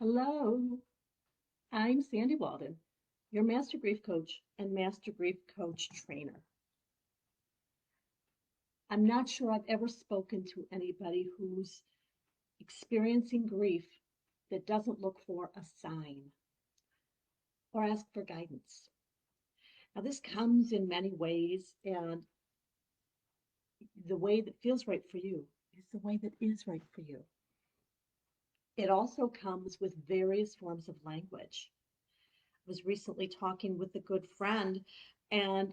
Hello, I'm Sandy Walden, your Master Grief Coach and Master Grief Coach Trainer. I'm not sure I've ever spoken to anybody who's experiencing grief that doesn't look for a sign or ask for guidance. Now, this comes in many ways, and the way that feels right for you is the way that is right for you. It also comes with various forms of language. I was recently talking with a good friend, and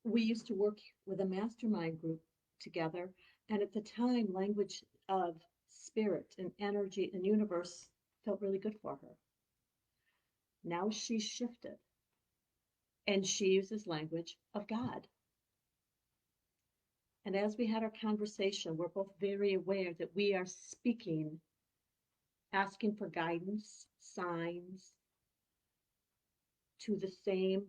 we used to work with a mastermind group together. And at the time, language of spirit and energy and universe felt really good for her. Now she's shifted and she uses language of God. And as we had our conversation, we're both very aware that we are speaking, asking for guidance, signs to the same,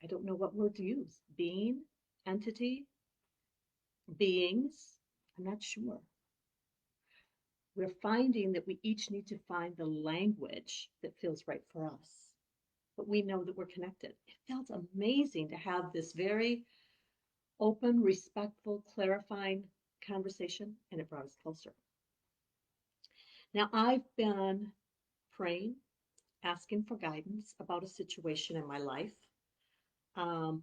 I don't know what word to use, being, entity, beings. I'm not sure. We're finding that we each need to find the language that feels right for us, but we know that we're connected. It felt amazing to have this very open, respectful, clarifying conversation, and it brought us closer. Now, I've been praying, asking for guidance about a situation in my life. Um,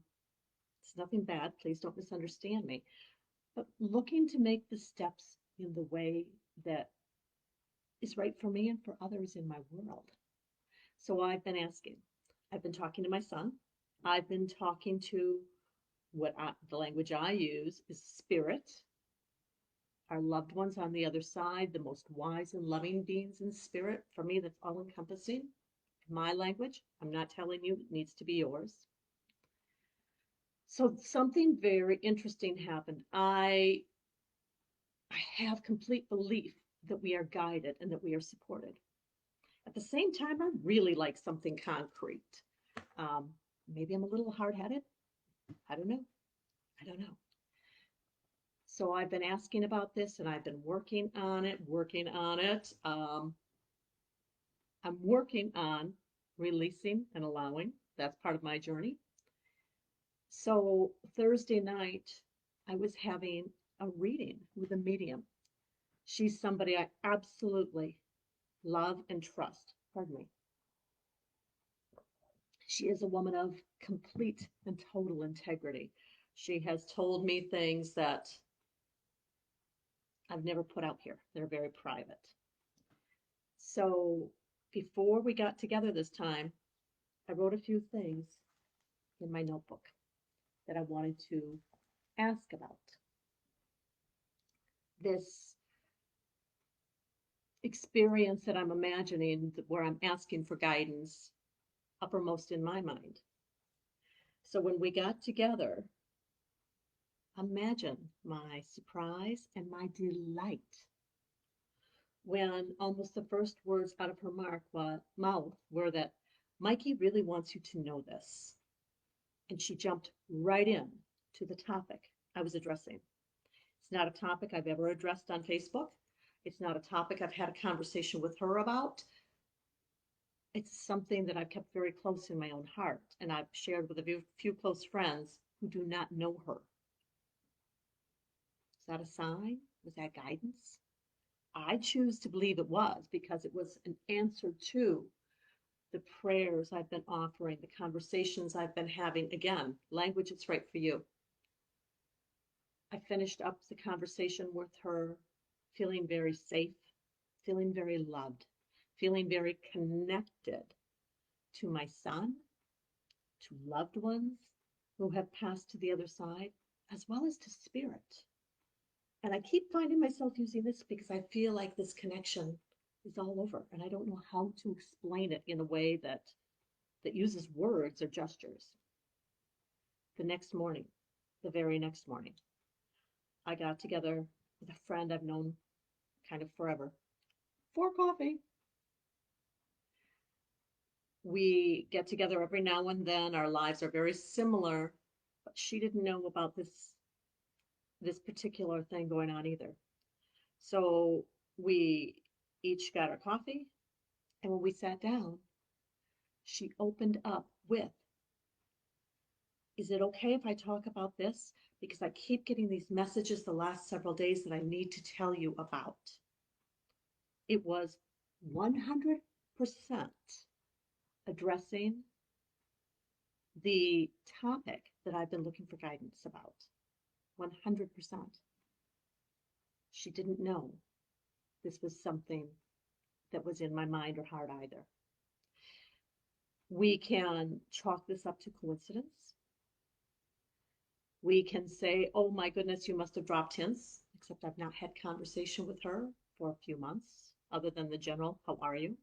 it's nothing bad, please don't misunderstand me, but looking to make the steps in the way that is right for me and for others in my world. So I've been asking. I've been talking to my son. I've been talking to the language I use is spirit, our loved ones on the other side, the most wise and loving beings in spirit. For me, that's all encompassing. My language, I'm not telling you, it needs to be yours. So something very interesting happened. I have complete belief that we are guided and that we are supported. At the same time, I really like something concrete. Um, Maybe I'm a little hard-headed. I don't know. I don't know. So I've been asking about this and I've been working on it, working on it. I'm working on releasing and allowing. That's part of my journey. So Thursday night, I was having a reading with a medium. She's somebody I absolutely love and trust. Pardon me. She is a woman of complete and total integrity. She has told me things that I've never put out here. They're very private. So before we got together this time, I wrote a few things in my notebook that I wanted to ask about. This experience that I'm imagining where I'm asking for guidance uppermost in my mind. So when we got together, imagine my surprise and my delight when almost the first words out of her mouth were that Mikey really wants you to know this. And she jumped right in to the topic I was addressing. It's not a topic I've ever addressed on Facebook. It's not a topic I've had a conversation with her about. It's something that I've kept very close in my own heart, and I've shared with a few close friends who do not know her. Is that a sign? Was that guidance? I choose to believe it was because it was an answer to the prayers I've been offering, the conversations I've been having. Again, language that's right for you. I finished up the conversation with her feeling very safe, feeling very loved, feeling very connected to my son, to loved ones who have passed to the other side, as well as to spirit. And I keep finding myself using this because I feel like this connection is all over, and I don't know how to explain it in a way that uses words or gestures. The next morning, the very next morning, I got together with a friend I've known kind of forever for coffee. We get together every now and then. Our lives are very similar, but she didn't know about this particular thing going on either. So we each got our coffee. And when we sat down, she opened up with, is it okay if I talk about this? Because I keep getting these messages the last several days that I need to tell you about. It was 100% addressing the topic that I've been looking for guidance about. 100%. She didn't know this was something that was in my mind or heart either. We can chalk this up to coincidence. We can say, oh my goodness, you must have dropped hints, except I've not had conversation with her for a few months, other than the general, how are you?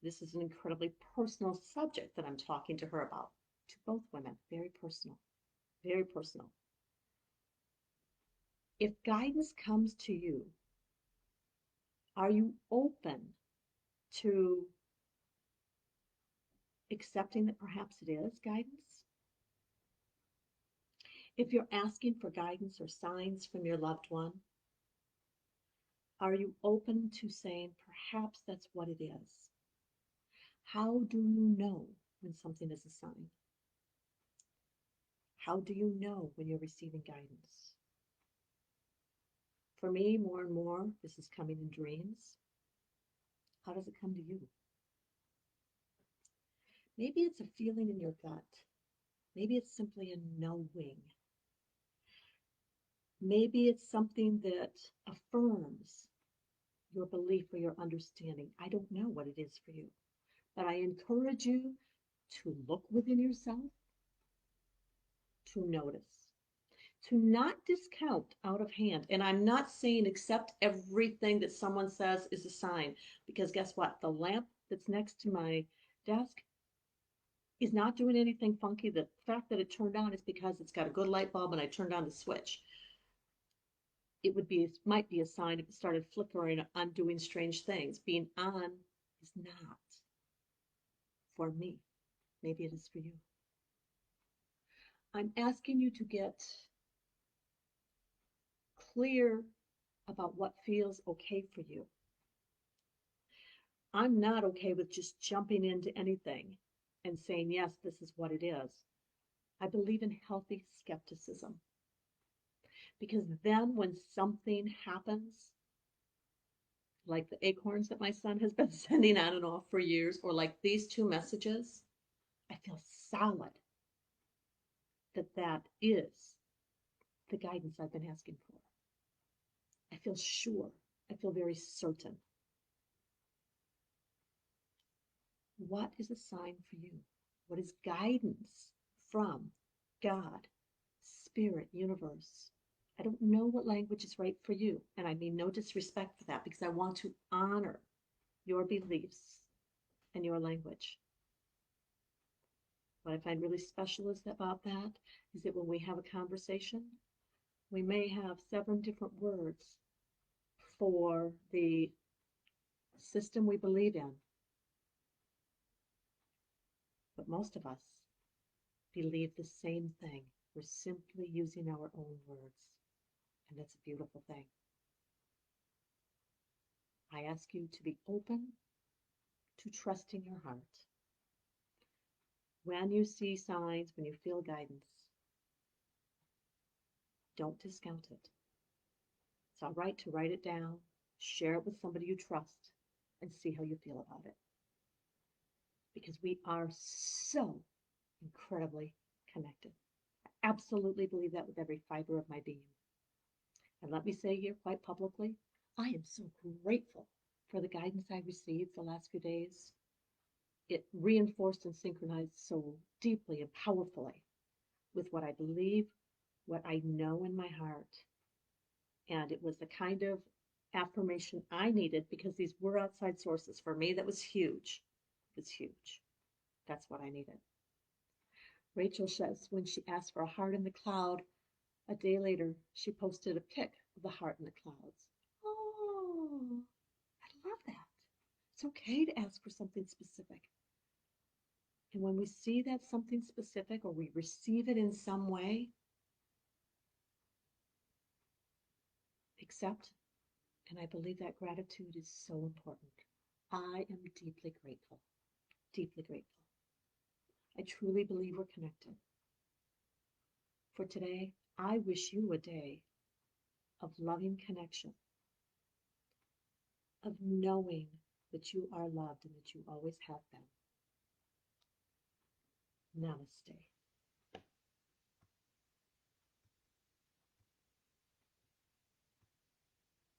This is an incredibly personal subject that I'm talking to her about, to both women, very personal, very personal. If guidance comes to you, are you open to accepting that perhaps it is guidance? If you're asking for guidance or signs from your loved one, are you open to saying, perhaps that's what it is? How do you know when something is a sign? How do you know when you're receiving guidance? For me, more and more, this is coming in dreams. How does it come to you? Maybe it's a feeling in your gut. Maybe it's simply a knowing. Maybe it's something that affirms your belief or your understanding. I don't know what it is for you, but I encourage you to look within yourself, to notice, to not discount out of hand. And I'm not saying accept everything that someone says is a sign, because guess what? The lamp that's next to my desk is not doing anything funky. The fact that it turned on is because it's got a good light bulb and I turned on the switch. It might be a sign if it started flickering on doing strange things. Being on is not for me. Maybe it is for you. I'm asking you to get clear about what feels okay for you. I'm not okay with just jumping into anything and saying, yes, this is what it is. I believe in healthy skepticism. Because then when something happens, like the acorns that my son has been sending on and off for years, or like these two messages, I feel solid that that is the guidance I've been asking for. I feel sure. I feel very certain. What is a sign for you? What is guidance from God, Spirit, universe? I don't know what language is right for you. And I mean no disrespect for that, because I want to honor your beliefs and your language. What I find really special about that is that when we have a conversation, we may have 7 different words for the system we believe in. But most of us believe the same thing. We're simply using our own words. And that's a beautiful thing. I ask you to be open to trusting your heart. When you see signs, when you feel guidance, don't discount it. It's all right to write it down, share it with somebody you trust, and see how you feel about it. Because we are so incredibly connected. I absolutely believe that with every fiber of my being. And let me say here quite publicly, I am so grateful for the guidance I received the last few days. It reinforced and synchronized so deeply and powerfully with what I believe, what I know in my heart. And it was the kind of affirmation I needed, because these were outside sources. For me, that was huge. It was huge. That's what I needed. Rachel says when she asked for a heart in the cloud, a day later, she posted a pic of the heart in the clouds. Oh, I love that. It's okay to ask for something specific. And when we see that something specific, or we receive it in some way, accept. And I believe that gratitude is so important. I am deeply grateful, deeply grateful. I truly believe we're connected. For today, I wish you a day of loving connection, of knowing that you are loved and that you always have been. Namaste.